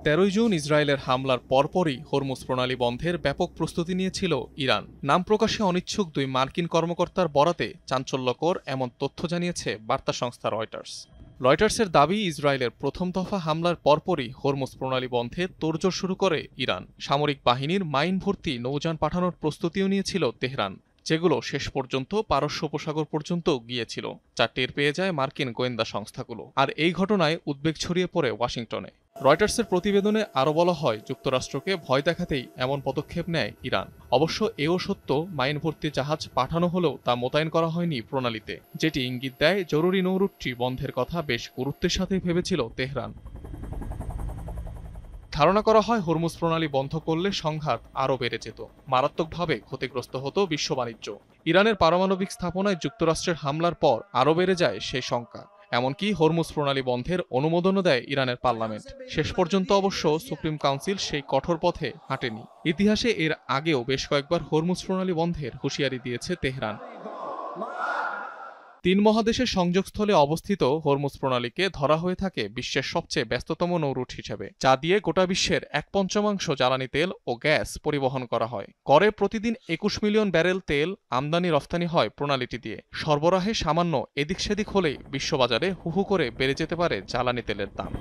13 June ইসরায়েলের হামলার পরপরই হরমুজ প্রণালী বন্ধের ব্যাপক প্রস্তুতি নিয়েছিল ইরান। নাম প্রকাশে অনিচ্ছুক দুই মার্কিন কর্মকর্তার বরাতে চাঞ্চল্যকর এমন তথ্য জানিয়েছে বার্তা সংস্থা রয়টার্স। রয়টার্সের দাবি, ইসরায়েলের প্রথম দফা হামলার পরপরই হরমুজ প্রণালী বন্ধে তোড়জোড় শুরু করে ইরান। সামরিক বাহিনীর মাইন ভর্তি নৌযান পাঠানোর প্রস্তুতিও নিয়েছিল তেহরান, যেগুলো শেষ পর্যন্ত পারস্য উপসাগর পর্যন্ত গিয়েছিল, যা টের পেয়ে যায় মার্কিন গোয়েন্দা সংস্থাগুলো। আর এই ঘটনায় উদ্বেগ ছড়িয়ে পড়ে ওয়াশিংটনে। রয়টার্সের প্রতিবেদনে আরও বলা হয়, যুক্তরাষ্ট্রকে ভয় দেখাতেই এমন পদক্ষেপ নেয় ইরান। অবশ্য এও সত্য, মাইন ভর্তি জাহাজ পাঠানো হলেও তা মোতায়েন করা হয়নি প্রণালীতে, যেটি ইঙ্গিত দেয় জরুরি নৌরুটটি বন্ধের কথা বেশ গুরুত্বের সাথে ভেবেছিল তেহরান। ধারণা করা হয়, হরমুজ প্রণালী বন্ধ করলে সংঘাত আরও বেড়ে যেত, মারাত্মকভাবে ক্ষতিগ্রস্ত হতো বিশ্ব বাণিজ্য। ইরানের পারমাণবিক স্থাপনায় যুক্তরাষ্ট্রের হামলার পর আরও বেড়ে যায় সেই শঙ্কা। এমনকি হরমুজ প্রণালী বন্ধের অনুমোদনও দেয় ইরানের পার্লামেন্ট। শেষ পর্যন্ত অবশ্য সুপ্রিম কাউন্সিল সেই কঠোর পথে হাঁটেনি। ইতিহাসে এর আগেও বেশ কয়েকবার হরমুজ প্রণালী বন্ধের হুঁশিয়ারি দিয়েছে তেহরান। তিন মহাদেশের সংযোগস্থলে অবস্থিত হরমুজ প্রণালীকে ধরা হয়ে থাকে বিশ্বের সবচেয়ে ব্যস্ততম নৌরুট হিসেবে, যা দিয়ে গোটা বিশ্বের 1/5 জ্বালানি তেল ও গ্যাস পরিবহন করা হয়। গড়ে প্রতিদিন 21 মিলিয়ন ব্যারেল তেল আমদানি রফতানি হয় প্রণালীটি দিয়ে। সরবরাহে সামান্য এদিক সেদিক হলেই বিশ্ববাজারে হু হু করে বেড়ে যেতে পারে জ্বালানি তেলের দাম।